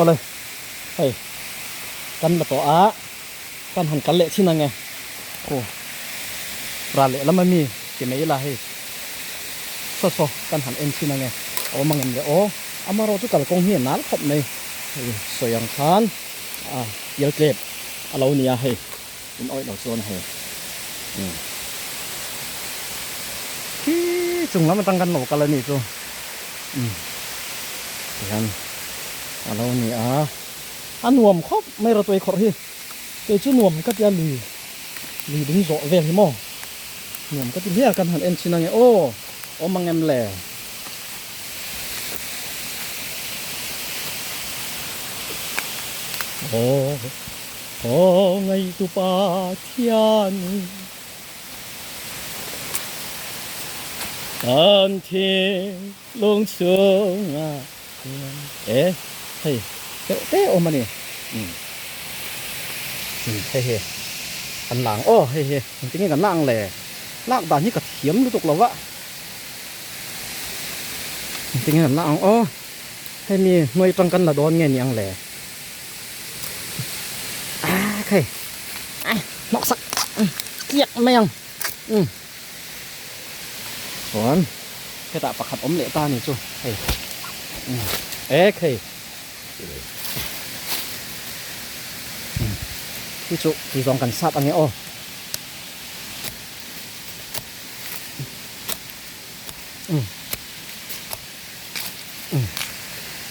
เลยเฮ้ยกันละตัวกันหันกันเละที่นั่นไงโอ้ปลาเละแล้วมันมีเกี่ยวกับอะไรโซกันหันเอ็นที่นั่นไงโอ้มังเอ็มเลยโอ้อามาเราทุกการกงเหียนนั้นขบในสวยอย่างคันเยอะเก็บเราเนี่ยเฮ้ยเป็นอ้อยดอกโซนเฮ้ยที่จุงแล้วมันตั้งกันหนูกันเลยนี่จุกันเราเนี่ยอันนวมครบไม่เราตัวขอที่เจ้าหนวมก็จะลีดึงโจเวลิโมหนวมก็จะเรียกกันหันเอ็นชินังไงโอ้มังเอ็มแหล่โอ้ไงตุปาเทียนกันเทลงเชิงเฮ้ยเต้โอมานี่เฮ้อันหลังเฮ้จริงๆกันล่างแหล่ล่างด่านนี้กระเทียมรู้ตกแล้ววะจริงๆกันล่างให้มีหน่วยตรงกันละโดนเงี้ยยังแหล่เฮ้นอกสักเกียกไม่ยังสวนแค่ตาประคับอมเละตานี่จูเฮ้เฮ้ที่จุที่สองกันซัดอันนี้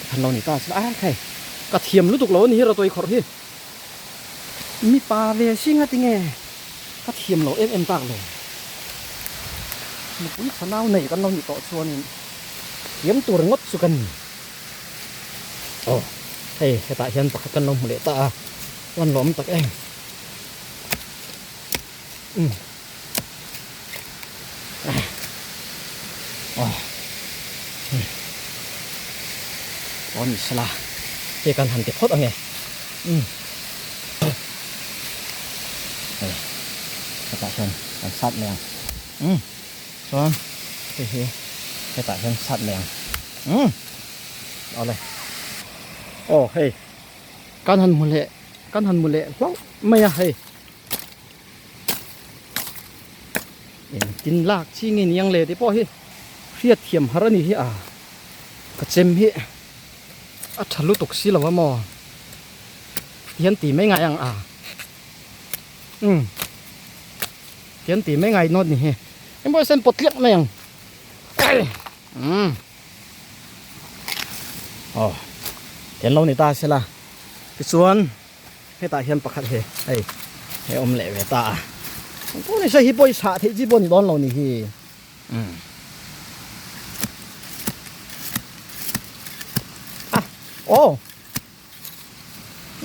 ทันเราหนีตาสิใครกระเทียมรู้ตุกเรานี่เราตัวอีกคนที่มีปลาเวชิงอะติงไงกระเทียมเราเอ็มตากเลยมีขนาวไหนกันเราหนีต่อส่วนเทียมตัวงดสุกันเฮ้แค่ตาเห็นปักกันเราเละตาวันหลอมตักเองนี่สละเกี่ยกันหันติดพดอะไรกระต่ายชนกันซัดแรงชนเฮ้กระต่ายชนซัดแรงเอาเลยเฮ้การหันมุเละว้าวไม่เฮ้ยกินลากชี้เงี้ยยังเลยที่พ่อเฮ้เครียดเทียมฮาร์นี่เฮ้กระเจมเฮ้ทะลุตกซีแล้ววะมอเฮียนตีไม่ไงยังเฮียนตีไม่ไงนอดนี่เฮ้ไอ้บอยเส้นปวดเลี้ยงไม่ยังเห็นเราในตาใช่ละไปส่วนให้ตาเห็นประคัดให้อมเหลวตาพวกนี้ใช่ฮิปโปชาที่จีบนี่โดนเรานี่ฮี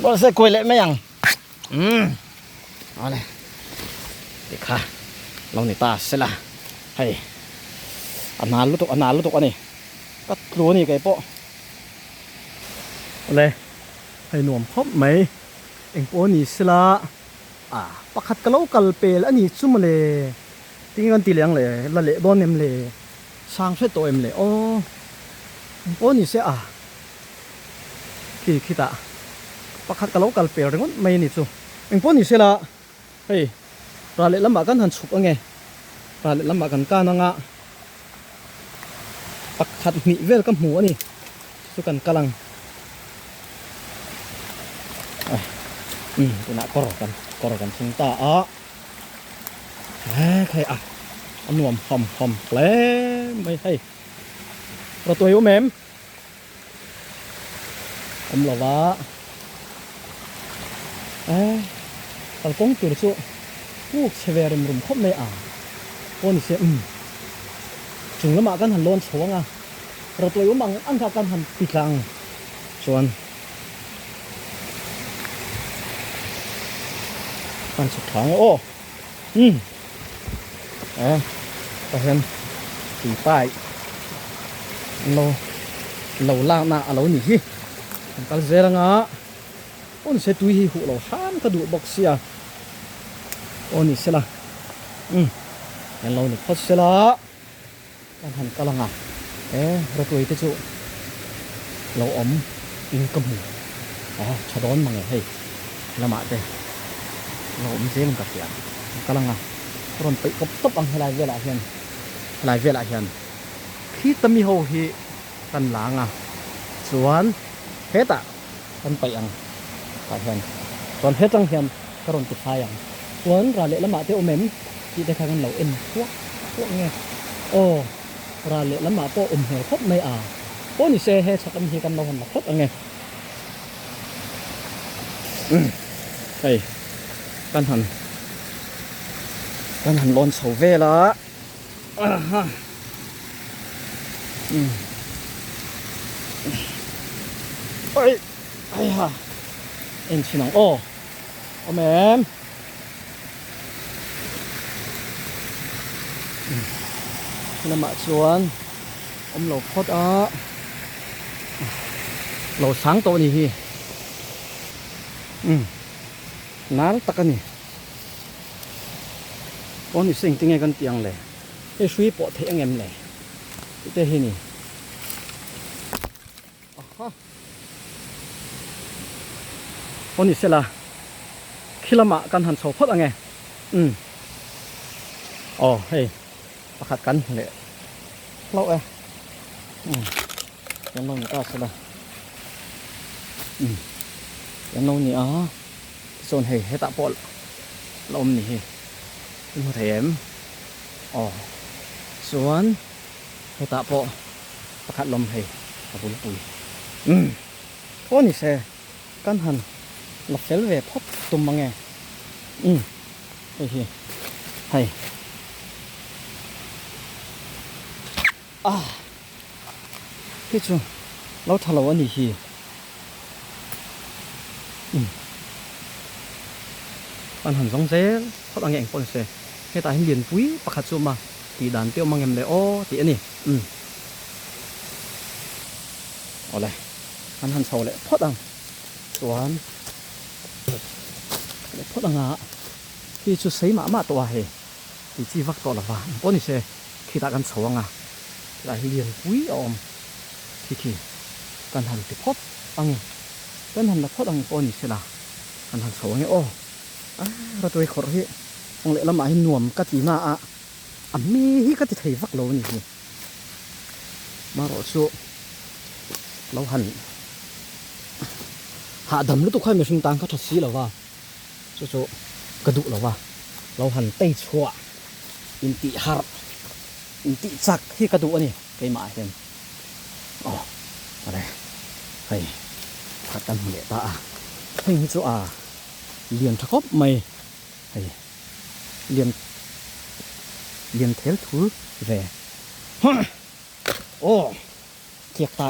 บอลเสกกุยเละไม่ยังเอาเลยเด็กค่ะเราในตาใช่ละให้อันนานรู้ตกอันนี้ก็รู้นี่ไก่โป๊ะอะไรให้หน่วมพบไหมเอ็งโป้นี่สิละประคัดกะเล่ากะเปลอันนี้ซุ่มเลยทิ้งกันตีเลี้ยงเลยละเละโดนเอ็มเลยช่างช่วยตัวเอ็มเลยเอ็งโป้นี่เสียขี้ตาประคัดกะเล่ากะเปลเรื่องไม่นี่ซุเอ็งโป้นี่เสียละเฮ้ยปลาเละลำบากกันหันฉุกไงปลาเละลำบากกันก้านังประคัดมีเวลกับหัวนี่สุกันกำลังตัวน่ะกรอกันชิงตาใครอันนวมหอมแปลไม่ให้เราตัวอยู่แหมมหล่อวะตะกงตัวสุลูกเชเวริมรุมคบเลยโอ้นี่เสียจุงแล้วมากันหันล้นสวงเราตัวอยู่มังอันกันหันปีกลางส่วนกันสุดท้ายไปเห็นสีป้ายเราล่างหน้าเราหนีกันเจริญเสตุยหูเราห้ามกระดูกบอกเสียนี่เสละเห็นเราหนีพัดเสละกันหันกำลังเราตัวที่จุเราอมกินกระหมู ชะดอนมังเฮ้ยละหมาดเด้เราไม่เสียมันกับเสียกำลังรอนไปกบตบอังหลายเวลาเห็นหลายเวลาเห็นที่ตมีโฮฮีกันหลังสวนเพชรกันไปอังไปเห็นตอนเพชรจังเห็นกระรอนติดไฟอังสวนราเละละหมาดเที่ยวเม็มที่ได้ทางกันเหล่าเอ็นพวกไงโอ้ราเละละหมาดตัวเหวพบไม่โอ้นี่เซ่เฮชักกันฮีกันเราหันมาพบอังไงเฮ้ยกันหันลอนเสาเวละเฮ้ยไอ้ห่าเอ็นชินังโอ้แม่ละหมาดสวนเหล่าพอดเหล่าช้างตัวนี้ฮีน้าตะกันนี่ตอนนี้สิ่งที่ไงกันเตียงเลยไอ้ช่วยปอดเทียงเงินเลยที่เฮนี่ตอนนี้เสร็จละคิลามะกันหันเสาพอดอะไรอ๋อเฮ้ยประคัดกันเลยเรายังลงนี่ก็เสร็จละยังลงนี่ส่วนให้ตาปอดลมนี่เป็นหัวเข็มส่วนให้ตาปอดประคัดลมให้ตะปุยปุยโอ้นี่เสกันหันหลับเซลเวพบตุ่มมังไงโอเคให้พี่จุเราทะเลาะนี่ฮีปัญหาสองเซลเขาตั้งแง่งปนเซให้ตาให้เรียนปุ้ยประคัดซูมาตีด่านเตี้ยวมังเงิมเลยตีอันนี้เอาเลยปัญหาเสาเลยพอดังส่วนพอดังที่ชุดใส่มาตัวเฮที่จีวักตัวละว่าปนนี่เซขี้ตากันสว่างตาให้เรียนปุ้ยที่กันหันติดพบอังกันหันละพอดังปนนี่เซล่ะกันหันสว่างไงเราตัวขอที่องเละละหมาให้หน่วมกะตีมามีฮิกะติไทยวักโลนี่มารอชัวเราหันหาดำแล้วตัวค่อยมาชิงตังเขาทัดสีหรอวะชัวกระดูกหรอวะเราหันเตะชัวอินติฮาร์อินติจักที่กระดูกนี่ไปหมาเห็นอะไรเฮ้ยพัดกันหัวเละตาเฮ้ยชัวเรียนทักบไม่เรียนเทลทูเวโอ้เทียกตา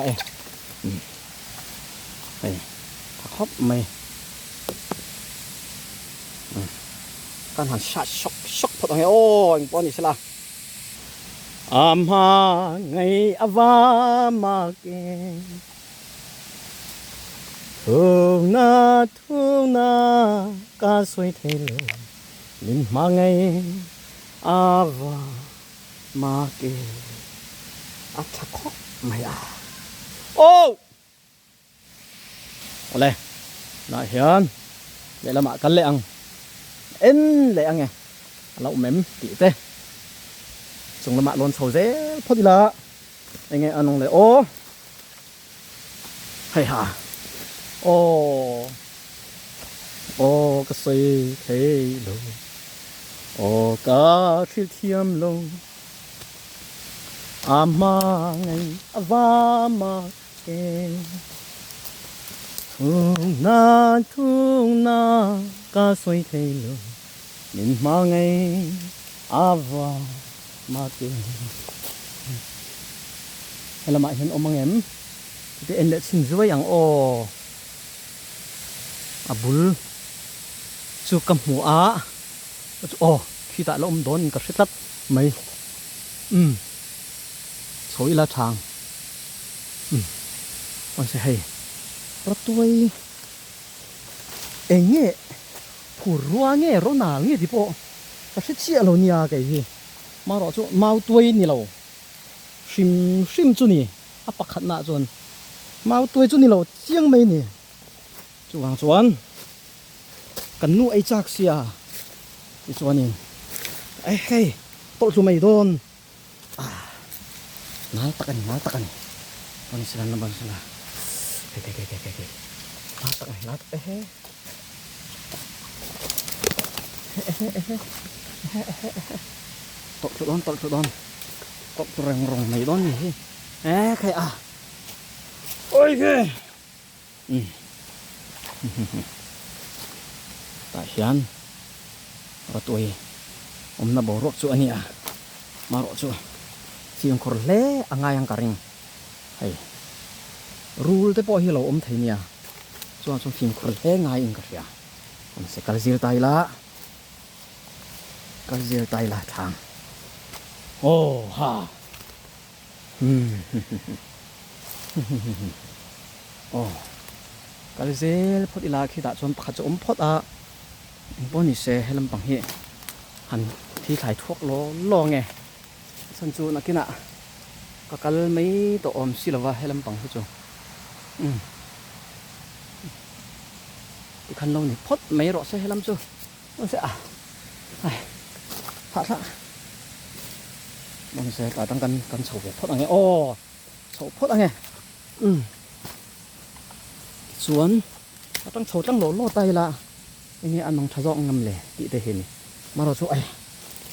ทักบไม่การหันชาช็อกพอตรงนี้ปอนี่สิละมาไงวามาเกทุ่งนากาสวยเทลลินมาไงวามาเกชักคอกไม่อะไรน่าเห็นเดี๋ยวละมากันเลยเลยไงเราเม้มตีเต้ส่งละมาลนเสาเซ่พอดีละยังไงน้องเลยให้หาก็ใส่เทลก็ที่เทียมลงมาไงว่ามาเกทุ่งนาก็สวยเทลงนินมาไงว่ามาเกให้ละมาเห็นมังเอ็มที่เอ็นเล็ดชินด้วยอย่างบุลจูกำหัวขี้ตาลมโดนกับสิทัดไม่สวยละทางวันเสาร์ประตูเงี้ยผู้รัวเงี้ยร้อนหนาเงี้ยที่พอกับสิเชี่ยเราเนี่ยไงมารอจูมาตัวนี่เราชิมจุนี่ปักขัดหน้าจนมาตัวจุนี่เราเจียงไม่เนี่ย chuan kan nu ai chak sia ti chuanin ai hei tol chu mai don nal takani pon sila na ban sila ke nal tak tol chu don tol chu rong mai don ni kai ôi kìa tại hiền và tuổi ông na bảo rốt chỗ anh à mà rốt chỗ xiên khor lé anh ai ăn cà ring hay rule te po hi lo om thei nia chuan xiên khor lé ngai in ka ria ông sẽ kalzir tai la thang oh ha kalzel phot ila khi da chon pakha chom phot a boni se helam pang hi han thi khai thuốc lo nge san chu nakina ka kal mai to om silwa helam pang hi chu khan lo ni phot mai ro se helam chu se ai pha boni se ka tang kan chho ve phot ange chho phot ange chuan tăng số tăng lỗ tay là anh ăn bằng thà dọn ngầm lẻ tị tê hình mà rồi chỗ ấy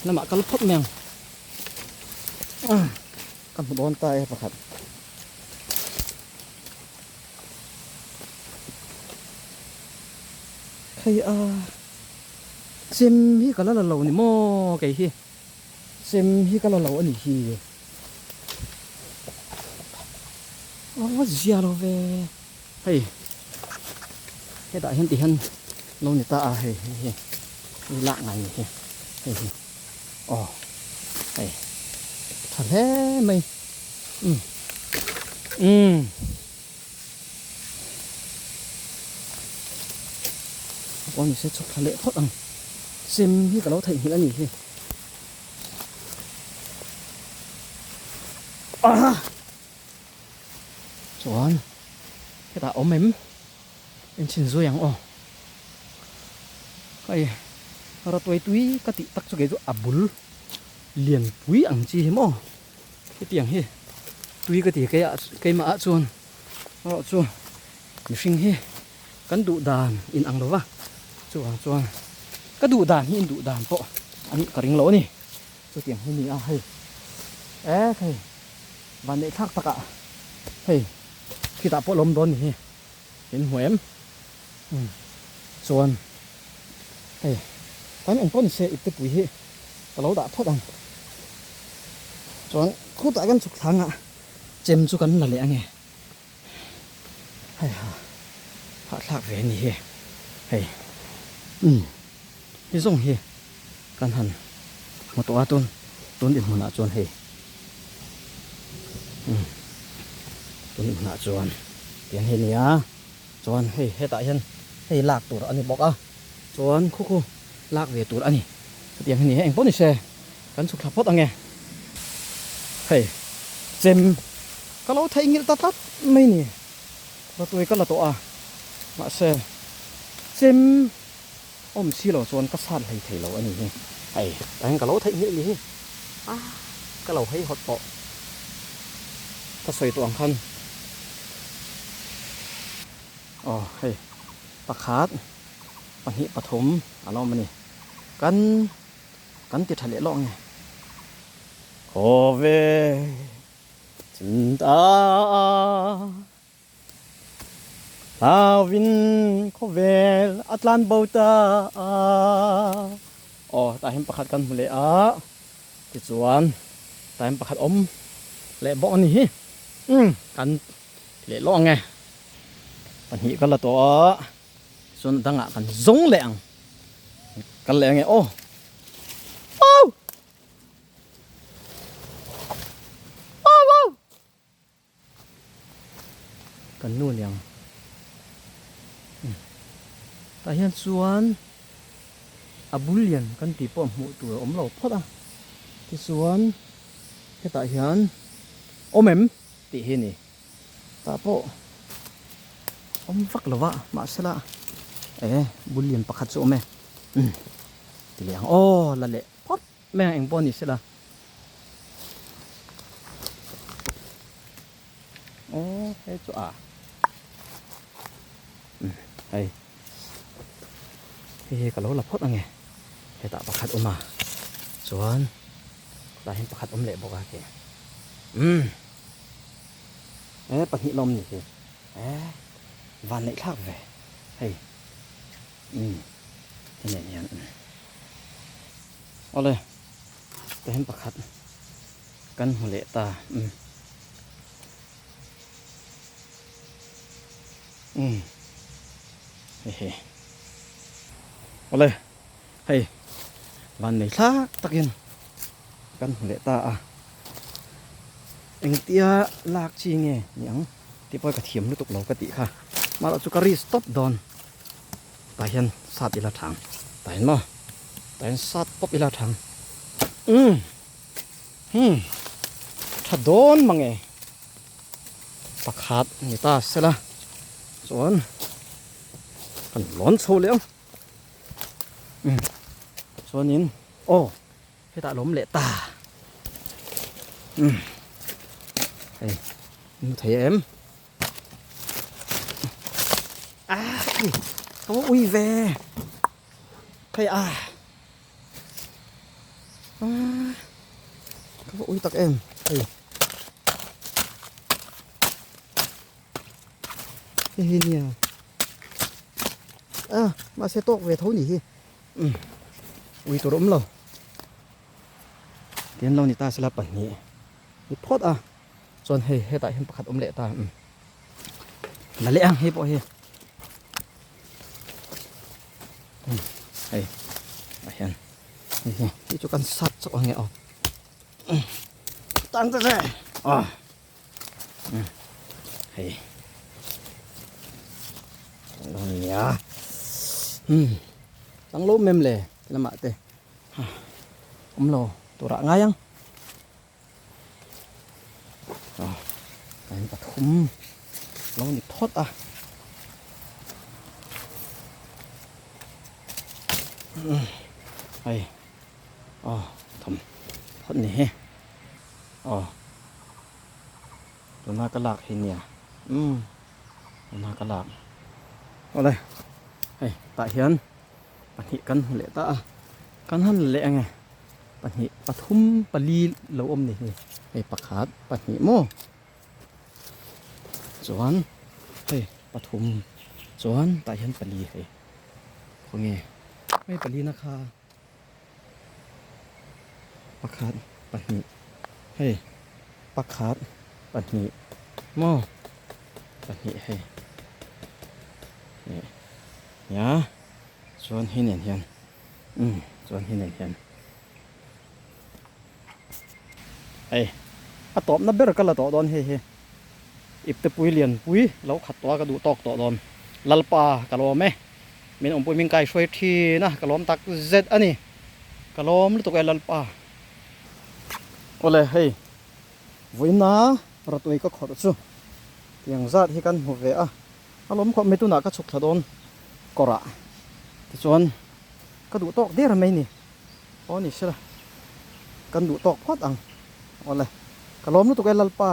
là mạ cái phốt mèo cầm một đòn tay và khát hay xem hi cái là lẩu này mò cái hi xem hi cái là lẩu anh hi gì à về hay cái đại hiện tiền lâu người ta hay lạ ngày này hay thật thế mày con sẽ chụp thật lệ thoát ăn xem như cả lâu thành hiện gì chuẩn cái ta ốm mềm em xin rồi yang cái ra tuổi cái tị tắc cho cái chỗ abul liền quý ăn chi hiếm cái tiếng hi tuy cái tị cái mà chuan họ chuan mình sinh hi cắn đủ đàn in ăn đâu va chuan cái đủ đàn in đủ đàn po anh cả ring lỗ nè cho tiếng hi ni hay thầy và nệ thác tắc thầy khi ta po lom don hi in huem chuan hey kan anh pon se ít quý hi ta lâu đã phốt ăn chuan khu tại kan chuk thang chem chu kan là lệ nghe hay ha thạc về ni hi hey cái giống hi kan han một toa tôn điểm hồn chuan hey tôn điểm hồn chuan tiền hi nia chuan hey tại hen hey lạc tur ani bok chuan khu lạc về tur ani tiếng hi anh pon se kan suk thapot ange hey chem ka lo thai ngil tat mai ni ba toi ka la to ma se chem om si lo chuan ka san thei lo ani hi hey anh ka lo thai ngil ni ka lo hei hot po ka soi to ang khan heyปะขาดปะหิปะถมอะไรมันนี่กันติดทะเลล่องไงโคเวจินตาลาวินโคเวลอัตแลนโบตาตาเห็นปะขาดกันหมดเลยติดส่วนตาเห็นปะขาดเละบ่อนี่กันทะเลล่องไงปะหิก็ละตัวส่วนตั้งกันซงแรงกันแรงไงกันนู่นแรงแต่เห็นส่วนบุลยันกันตีป้อมหมูตัวเราพอดที่ส่วนที่แต่เห็นเมมตีเห็นนี่ตาโป vak lova ma sela bulian pakhat chu me tiliang la le pot me eng pon ni sela he chu hey he ka lo la phot ange he ta pakhat uma chuan ta hin pakhat le boka ke pahnih lom ni ke van nei thak ve hey thế này ole ta hin pakhat kan hole ta he ole hey van nei thak takin kan hole ta anh tia lạc chi nghe nhang thì bôi cả thiểm lúc tục lâu cái tị kha mà là chú cari stop don tại hiện sát đi là thằng tại nó tại sát pop đi là thằng thật don mà nghe bạc hạt người ta sẽ là rồi còn lón sâu liễu rồi nhìn cái ta lốm lệ ta hey, thấy em không có uy về thấy không có uy tắc em hey. Hey, nè mà xe tốt về thấu nhỉ uy tôi đốm lâu tiến lâu thì ta sẽ là bẩn nhỉ phốt Xuân he tại hiện pakhat lệ ta là lẽ he bộ he hey hiện đi cho con sắt cho con nghe tăng ra đây hey lo nhá tăng lốp mềm lề là mạ tê lo tôi đã ngay không cái bát thum nó nhịp thoát hay thầm thoát nè rồi na cái lạc hình nè na cái lạc ở đây hay tại hiện bạn hiện căn lệ ta căn hắn lệ nghe bạn hiện bát thum pali lâu này hay bạc hạt bạn hiện mô Joan hey pathum Joan tại hiện pali hey không nghe mấy pali na kha pakhat pahni hey pakhat pahni mo pahni hey nhá Joan hin nền hiền Joan hin nền hiền hey tóm nó biết là cái là tỏ đòn hey ip te pui lian pui lo khat to ka du tok to don lalpa kalom min om pui min kai shoi thi na kalom tak z ani kalom lu to kai lalpa ole hey voina ratoi ka khor chu tiang zat hi kan hu ve alom kho metuna ka chuk thadon kora ti chuan ka du tok der mai ni ni sira kan du tok phat ang ole kalom lu to kai lalpa